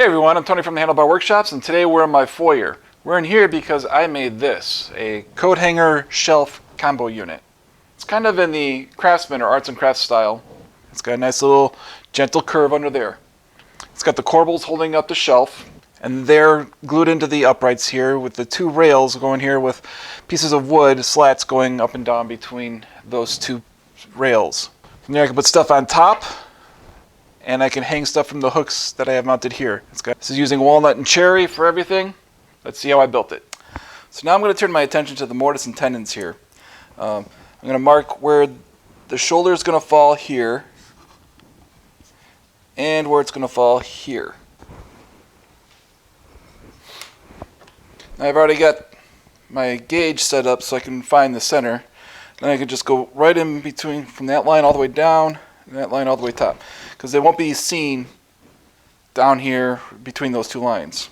Hey everyone, I'm Tony from the Handlebar Workshops, and today we're in my foyer. We're in here because I made this, a coat hanger shelf combo unit. It's kind of in the craftsman or arts and crafts style. It's got a nice little gentle curve under there. It's got the corbels holding up the shelf, and they're glued into the uprights here with the two rails going here with pieces of wood, slats going up and down between those two rails. From there I can put stuff on top, and I can hang stuff from the hooks that I have mounted here. This is using walnut and cherry for everything. Let's see how I built it. So now I'm going to turn my attention to the mortise and tendons here. I'm going to mark where the shoulder is going to fall here and where it's going to fall here. Now I've already got my gauge set up so I can find the center. Then I can just go right in between from that line all the way down and that line all the way top, because they won't be seen down here between those two lines.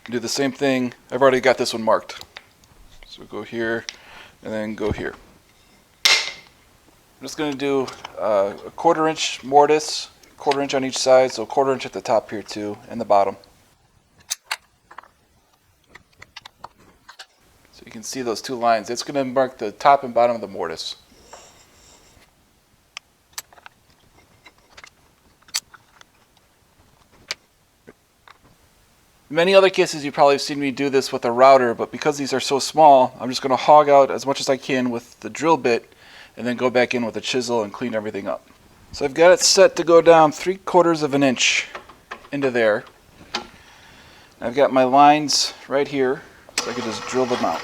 Do the same thing. I've already got this one marked. So go here and then go here. I'm just going to do a 1/4 inch mortise, 1/4 inch on each side, so 1/4 inch at the top here too, and the bottom. So you can see those two lines. It's going to mark the top and bottom of the mortise. In many other cases, you've probably seen me do this with a router, but because these are so small, I'm just going to hog out as much as I can with the drill bit and then go back in with a chisel and clean everything up. So I've got it set to go down 3/4 of an inch into there. I've got my lines right here, so I can just drill them out.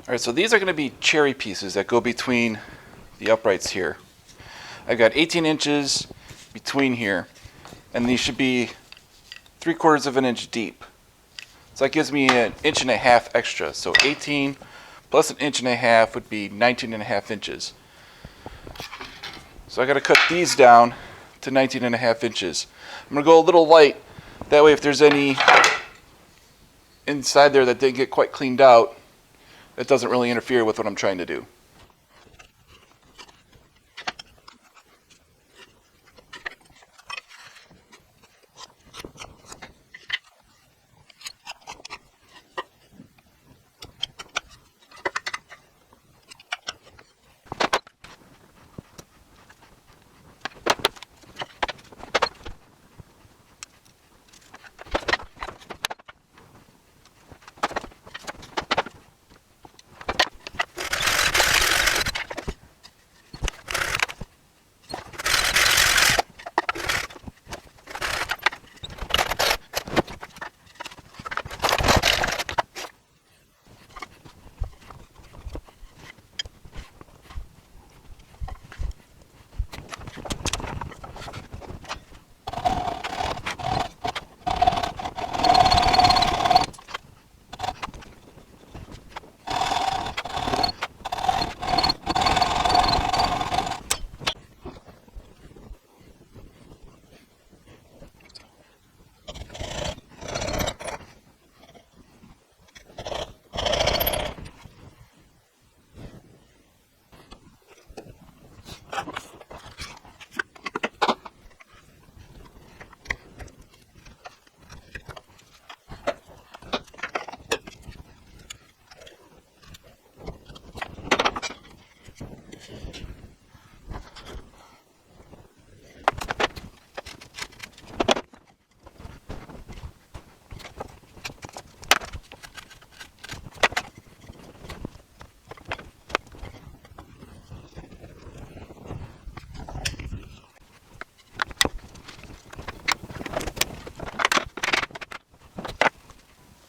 Alright, so these are going to be cherry pieces that go between the uprights here. I've got 18 inches between here, and these should be 3/4 of an inch deep. So that gives me 1.5 inches extra. So 18 plus 1.5 inches would be 19.5 inches. So I got to cut these down to 19.5 inches. I'm going to go a little light. That way if there's any inside there that didn't get quite cleaned out, it doesn't really interfere with what I'm trying to do.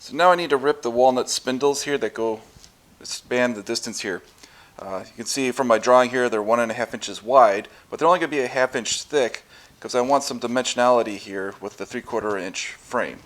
So now I need to rip the walnut spindles here that go span the distance here. You can see from my drawing here they're 1.5 inches wide, but they're only going to be a 1/2 inch thick because I want some dimensionality here with the 3/4 inch frame.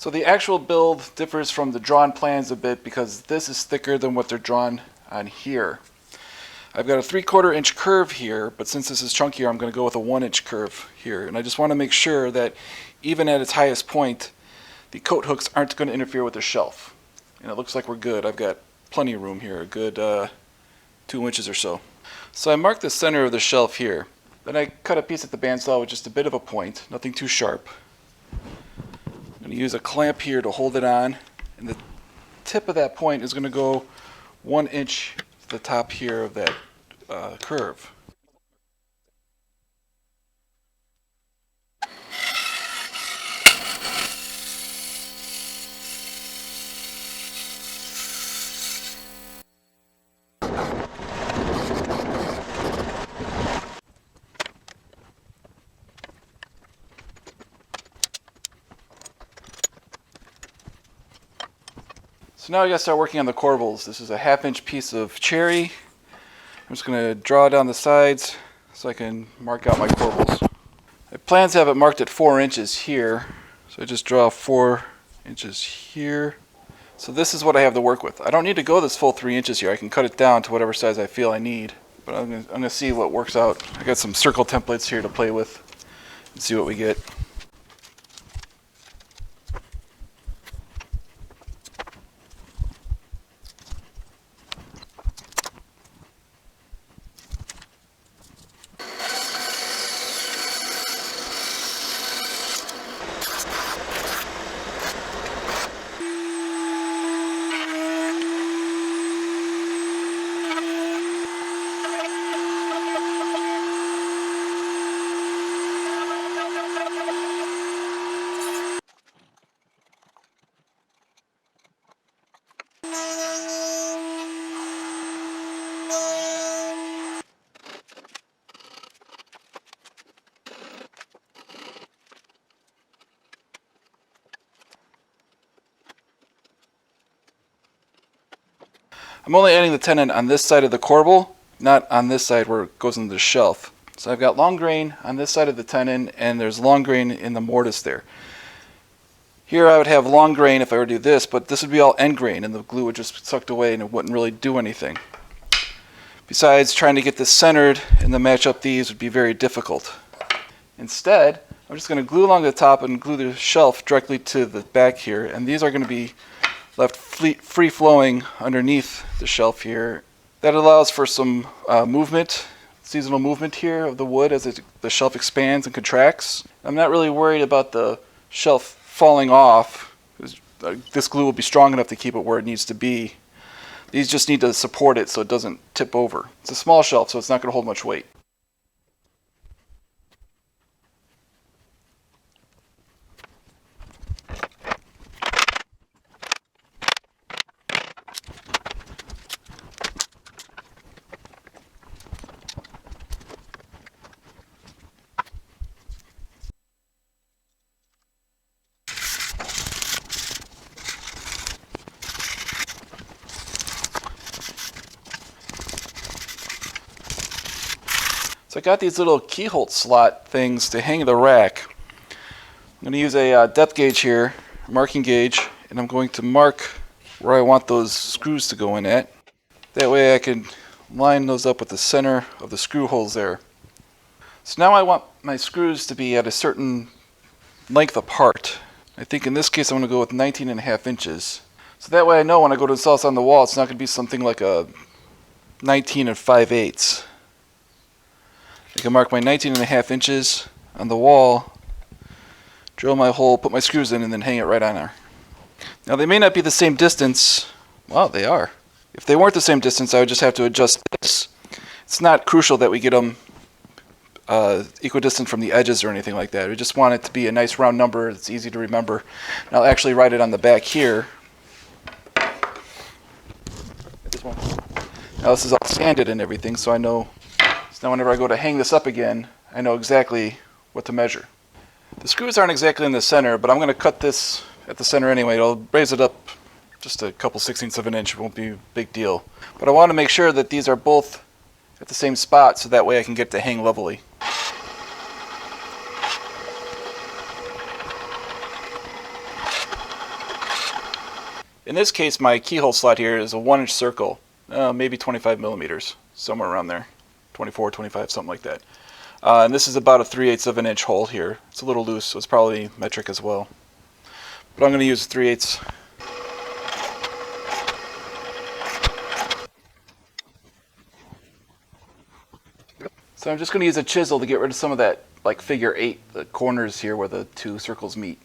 So the actual build differs from the drawn plans a bit because this is thicker than what they're drawn on here. I've got a 3/4 inch curve here, but since this is chunkier, I'm going to go with a 1 inch curve here. And I just want to make sure that even at its highest point, the coat hooks aren't going to interfere with the shelf. And it looks like we're good. I've got plenty of room here, a good 2 inches or so. So I marked the center of the shelf here. Then I cut a piece at the bandsaw with just a bit of a point, nothing too sharp. I'm going to use a clamp here to hold it on, and the tip of that point is going to go 1 inch to the top here of that curve. So now I got to start working on the corbels. This is a 1/2 inch piece of cherry. I'm just going to draw down the sides so I can mark out my corbels. My plans have it marked at 4 inches here, so I just draw 4 inches here, So this is what I have to work with. I don't need to go this full 3 inches here. I can cut it down to whatever size I feel I need. But I'm gonna see what works out. I got some circle templates here to play with and see what we get. I'm only adding the tenon on this side of the corbel, not on this side where it goes into the shelf. So I've got long grain on this side of the tenon, and there's long grain in the mortise there. Here I would have long grain if I were to do this, but this would be all end grain, and the glue would just be sucked away and it wouldn't really do anything. Besides, trying to get this centered and to match up these would be very difficult. Instead, I'm just going to glue along the top and glue the shelf directly to the back here, and these are going to be left free-flowing underneath the shelf here. That allows for some movement, seasonal movement here of the wood as the shelf expands and contracts. I'm not really worried about the shelf falling off. This glue will be strong enough to keep it where it needs to be. These just need to support it so it doesn't tip over. It's a small shelf, so it's not going to hold much weight. So I got these little keyhole slot things to hang the rack. I'm going to use a depth gauge here, marking gauge, and I'm going to mark where I want those screws to go in at. That way I can line those up with the center of the screw holes there. So now I want my screws to be at a certain length apart. I think in this case I'm going to go with 19.5 inches. So that way I know when I go to install this on the wall, it's not going to be something like a 19 5/8. I can mark my 19.5 inches on the wall, drill my hole, put my screws in, and then hang it right on there. Now they may not be the same distance. Well, they are. If they weren't the same distance, I would just have to adjust this. It's not crucial that we get them equidistant from the edges or anything like that. We just want it to be a nice round number that's easy to remember. And I'll actually write it on the back here. Now this is all sanded and everything, so I know. So now whenever I go to hang this up again, I know exactly what to measure. The screws aren't exactly in the center, but I'm going to cut this at the center anyway. It'll raise it up just a couple 16ths of an inch. It won't be a big deal. But I want to make sure that these are both at the same spot so that way I can get to hang levelly. In this case, my keyhole slot here is a 1-inch circle, maybe 25 millimeters, somewhere around there, 24, 25, something like that. And this is about a 3/8 of an inch hole here. It's a little loose, so it's probably metric as well. But I'm going to use 3/8. So I'm just going to use a chisel to get rid of some of that, like figure 8, the corners here where the two circles meet.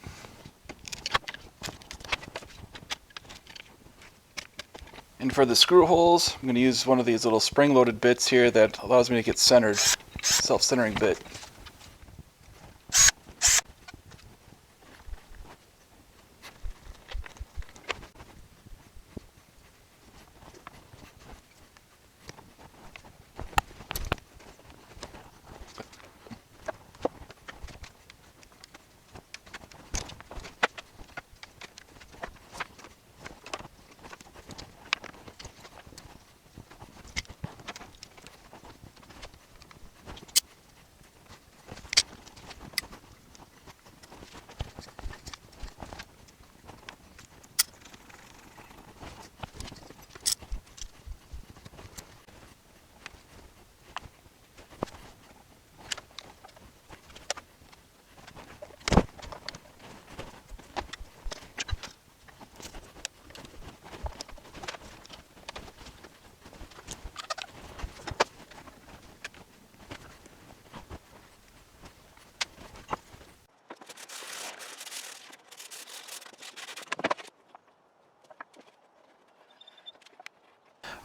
And for the screw holes, I'm going to use one of these little spring-loaded bits here that allows me to get centered, self-centering bit.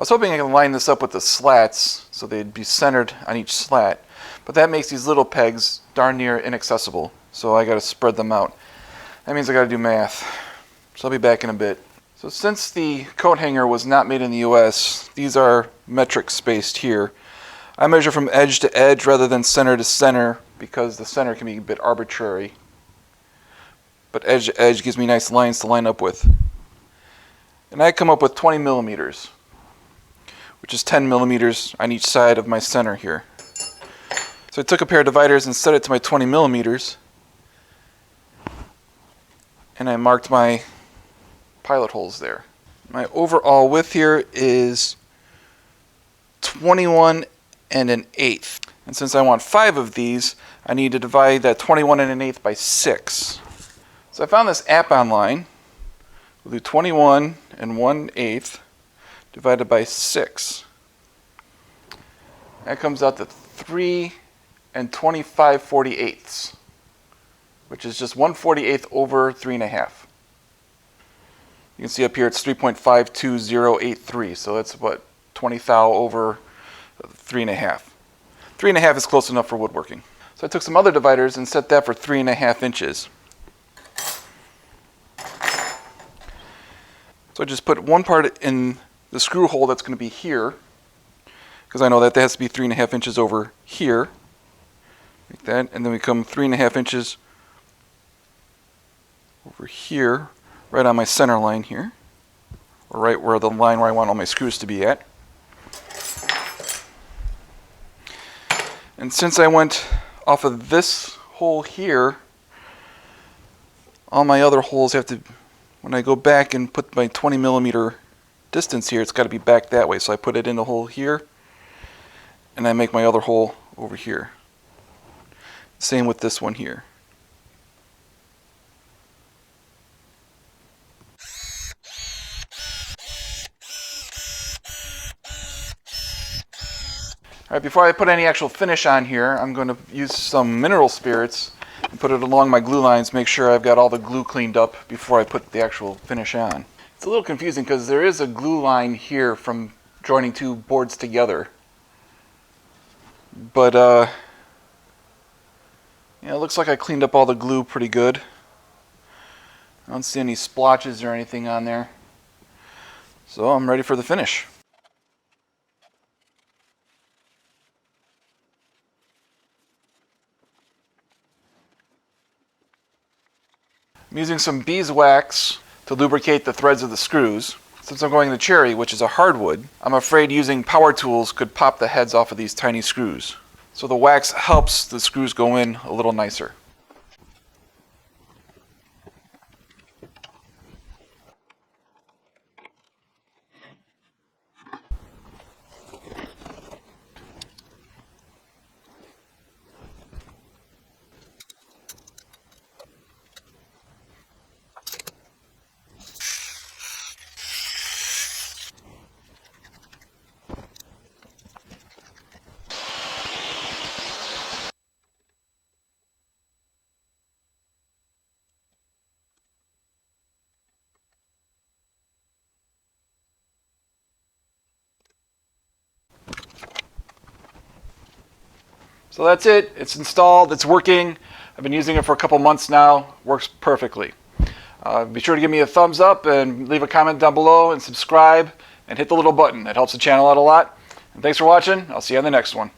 was hoping I could line this up with the slats so they'd be centered on each slat, but that makes these little pegs darn near inaccessible, so I got to spread them out. That means I got to do math, so I'll be back in a bit. So since the coat hanger was not made in the US, these are metric spaced here. I measure from edge to edge rather than center to center because the center can be a bit arbitrary. But edge to edge gives me nice lines to line up with. And I come up with 20 millimeters, which is 10 millimeters on each side of my center here. So I took a pair of dividers and set it to my 20 millimeters, and I marked my pilot holes there. My overall width here is 21 1/8. And since I want 5 of these, I need to divide that 21 1/8 by 6. So I found this app online. We'll do 21 1/8 divided by 6. That comes out to 3 25/48, which is just 1/48 over 3 1/2. You can see up here it's 3.52083, so that's what, 20 thou over 3 1/2. 3 1/2 is close enough for woodworking. So I took some other dividers and set that for 3 1/2 inches. So I just put one part in the screw hole that's going to be here, because I know that has to be 3 1/2 inches over here, like that, and then we come 3 1/2 inches over here, right on my center line here, or right where the line where I want all my screws to be at. And since I went off of this hole here, all my other holes have to, when I go back and put my 20 millimeter distance here, it's got to be back that way. So I put it in the hole here, and I make my other hole over here. Same with this one here. All right, before I put any actual finish on here, I'm going to use some mineral spirits and put it along my glue lines, make sure I've got all the glue cleaned up before I put the actual finish on. It's a little confusing because there is a glue line here from joining two boards together. But yeah, it looks like I cleaned up all the glue pretty good. I don't see any splotches or anything on there. So I'm ready for the finish. I'm using some beeswax to lubricate the threads of the screws. Since I'm going the cherry, which is a hardwood, I'm afraid using power tools could pop the heads off of these tiny screws. So the wax helps the screws go in a little nicer. So that's it. It's installed. It's working. I've been using it for a couple months now. Works perfectly. Be sure to give me a thumbs up and leave a comment down below and subscribe and hit the little button. It helps the channel out a lot. And thanks for watching. I'll see you on the next one.